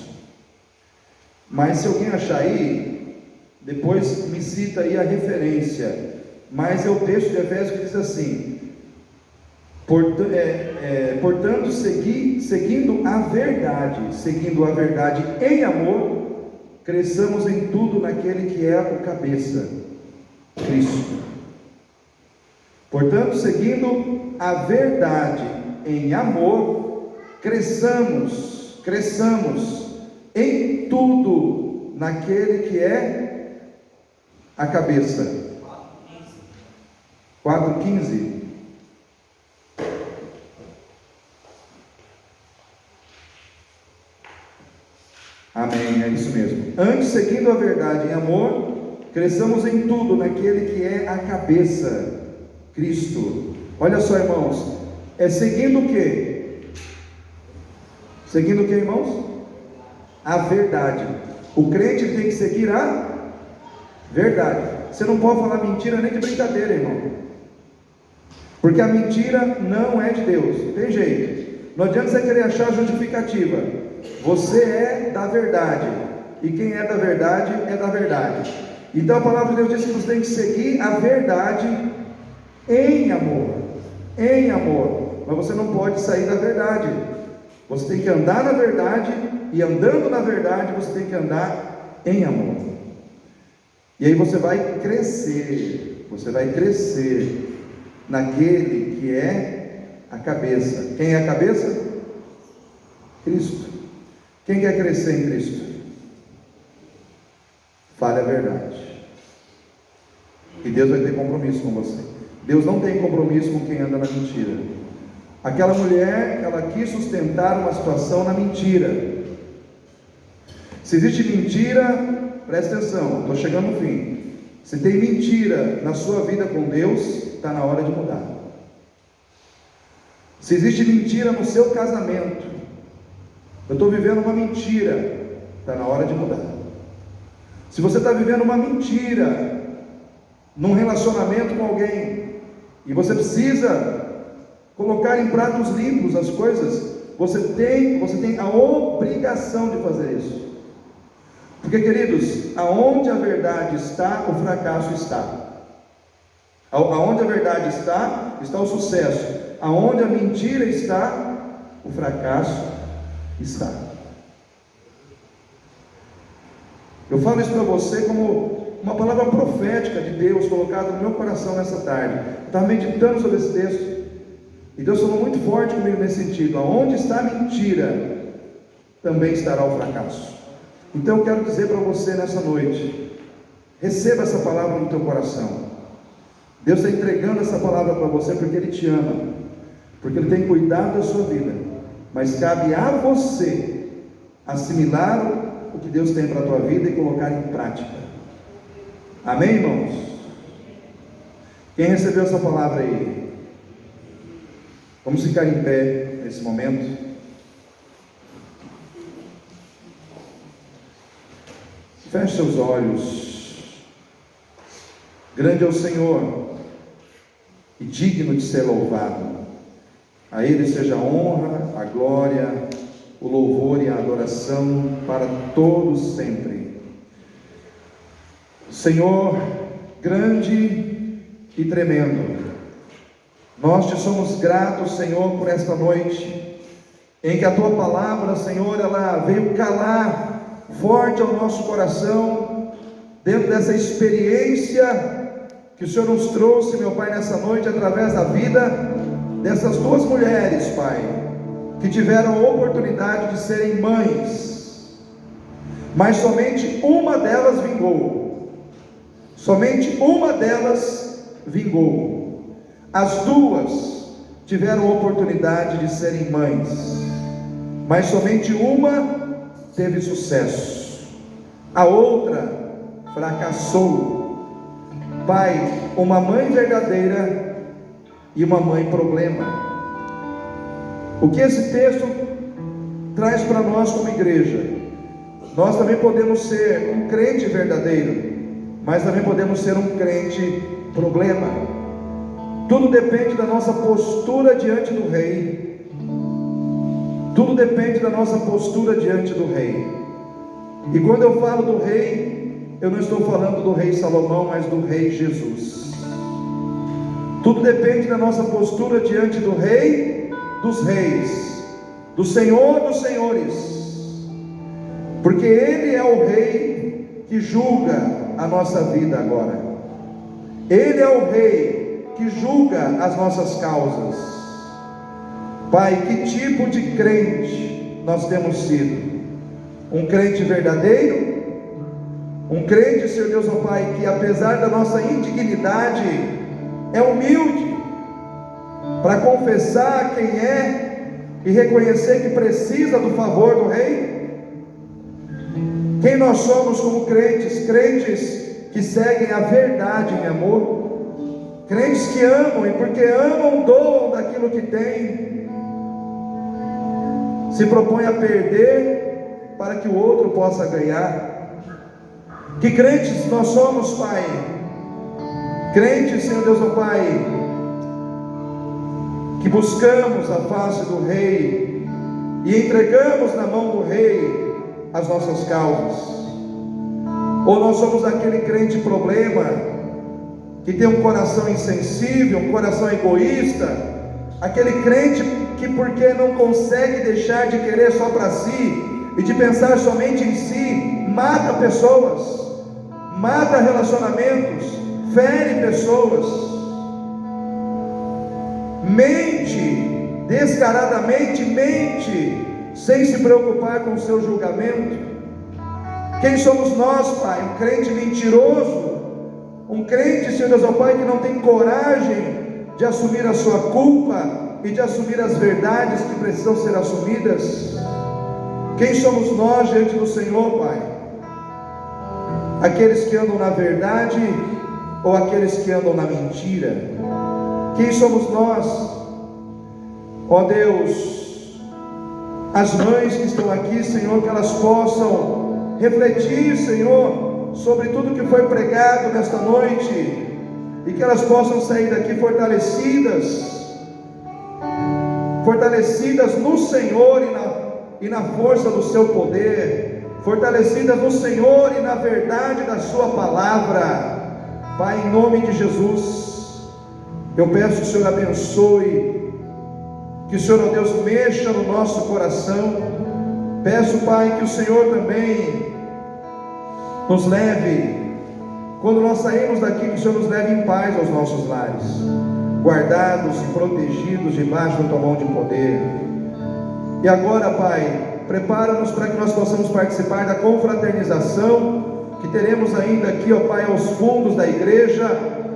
mas se alguém achar aí, depois me cita aí a referência. Mas é o texto de Efésios que diz assim: portanto, seguindo a verdade em amor, cresçamos em tudo naquele que é o cabeça, Cristo. Portanto, seguindo a verdade em amor, cresçamos em tudo naquele que é a cabeça. 4:15. Amém, é isso mesmo. Antes, seguindo a verdade em amor, cresçamos em tudo naquele que é a cabeça, Cristo. Olha só, irmãos, é seguindo o quê? Seguindo o quê, irmãos? A verdade. O crente tem que seguir a verdade. Você não pode falar mentira nem de brincadeira, irmão, porque a mentira não é de Deus, não tem jeito. Não adianta você querer achar justificativa. Você é da verdade, e quem é da verdade é da verdade. Então a palavra de Deus diz que você tem que seguir a verdade em amor, mas você não pode sair da verdade. Você tem que andar na verdade, e andando na verdade você tem que andar em amor. E aí você vai crescer naquele que é a cabeça. Quem é a cabeça? Cristo. Quem quer crescer em Cristo? Fale a verdade, e Deus vai ter compromisso com você. Deus não tem compromisso com quem anda na mentira. Aquela mulher, ela quis sustentar uma situação na mentira. Se existe mentira, presta atenção, estou chegando no fim. Se tem mentira na sua vida com Deus, está na hora de mudar. Se existe mentira no seu casamento, eu estou vivendo uma mentira, está na hora de mudar. Se você está vivendo uma mentira num relacionamento com alguém, e você precisa colocar em pratos limpos as coisas, você tem a obrigação de fazer isso. Porque, queridos, aonde a verdade está, o fracasso está. Aonde a verdade está, está o sucesso. Aonde a mentira está, o fracasso está. Eu falo isso para você como uma palavra profética de Deus colocada no meu coração nessa tarde. Eu estava meditando sobre esse texto, e Deus falou muito forte comigo nesse sentido: aonde está a mentira, também estará o fracasso. Então eu quero dizer para você nessa noite, receba essa palavra no teu coração. Deus está entregando essa palavra para você porque Ele te ama, porque Ele tem cuidado da sua vida, mas cabe a você assimilar o que Deus tem para a tua vida e colocar em prática. Amém, irmãos? Quem recebeu essa palavra aí? Vamos ficar em pé nesse momento. Feche seus olhos. Grande é o Senhor e digno de ser louvado. A Ele seja a honra, a glória, o louvor e a adoração para todos sempre. Senhor, grande e tremendo, nós te somos gratos, Senhor, por esta noite, em que a Tua palavra, Senhor, ela veio calar forte ao nosso coração, dentro dessa experiência que o Senhor nos trouxe, meu Pai, nessa noite, através da vida dessas duas mulheres, Pai, que tiveram a oportunidade de serem mães, mas somente uma delas vingou. Somente uma delas vingou. As duas tiveram a oportunidade de serem mães, mas somente uma teve sucesso, a outra fracassou. Pai, uma mãe verdadeira e uma mãe problema. O que esse texto traz para nós como igreja? Nós também podemos ser um crente verdadeiro, mas também podemos ser um crente problema. Tudo depende da nossa postura diante do Rei. Tudo depende da nossa postura diante do Rei. E quando eu falo do Rei, eu não estou falando do Rei Salomão, mas do Rei Jesus. Tudo depende da nossa postura diante do Rei dos Reis, do Senhor dos Senhores, porque Ele é o Rei que julga a nossa vida agora. Ele é o Rei que julga as nossas causas. Pai, que tipo de crente nós temos sido? Um crente verdadeiro? Um crente, Senhor Deus, ó Pai, que apesar da nossa indignidade, é humilde para confessar quem é e reconhecer que precisa do favor do Rei? Quem nós somos como crentes? Crentes que seguem a verdade em amor, crentes que amam e porque amam doam daquilo que têm, se propõem a perder para que o outro possa ganhar. Que crentes nós somos, Pai? Crentes, Senhor Deus, ó Pai, que buscamos a face do Rei e entregamos na mão do Rei as nossas causas? Ou nós somos aquele crente problema, que tem um coração insensível, um coração egoísta, aquele crente que porque não consegue deixar de querer só para si e de pensar somente em si, mata pessoas, mata relacionamentos, fere pessoas, mente descaradamente, mente sem se preocupar com o seu julgamento? Quem somos nós, Pai? Um crente mentiroso, um crente, Senhor Deus, ó Pai, que não tem coragem de assumir a sua culpa e de assumir as verdades que precisam ser assumidas? Quem somos nós diante do Senhor, Pai? Aqueles que andam na verdade ou aqueles que andam na mentira? Quem somos nós? Ó Deus, as mães que estão aqui, Senhor, que elas possam refletir, Senhor, sobre tudo que foi pregado nesta noite, e que elas possam sair daqui fortalecidas no Senhor e na força do seu poder, fortalecidas no Senhor e na verdade da sua palavra. Pai, em nome de Jesus, eu peço que o Senhor abençoe, que o Senhor, ó Deus, mexa no nosso coração. Peço, Pai, que o Senhor também nos leve Quando nós saímos daqui, que o Senhor nos leve em paz aos nossos lares, guardados e protegidos debaixo da tua mão de poder. E agora, Pai, prepara-nos para que nós possamos participar da confraternização que teremos ainda aqui, ó Pai, aos fundos da igreja,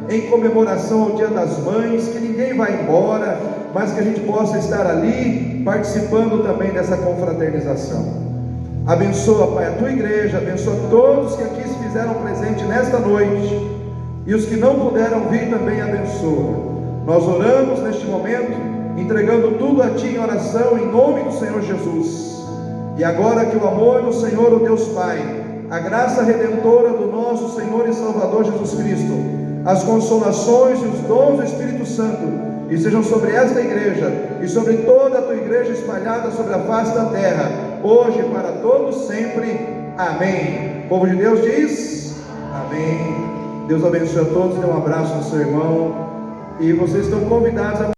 em comemoração ao Dia das Mães, que ninguém vai embora, mas que a gente possa estar ali, participando também dessa confraternização. Abençoa, Pai, a tua igreja, abençoa todos que aqui se fizeram presente nesta noite, e os que não puderam vir também abençoa. Nós oramos neste momento, entregando tudo a Ti em oração, em nome do Senhor Jesus. E agora que o amor do Senhor, o Deus Pai, a graça redentora do nosso Senhor e Salvador Jesus Cristo, as consolações e os dons do Espírito Santo, e sejam sobre esta igreja, e sobre toda a Tua igreja espalhada sobre a face da terra, hoje e para todos sempre. Amém. O povo de Deus diz amém. Deus abençoe a todos, dê um abraço no seu irmão, e vocês estão convidados a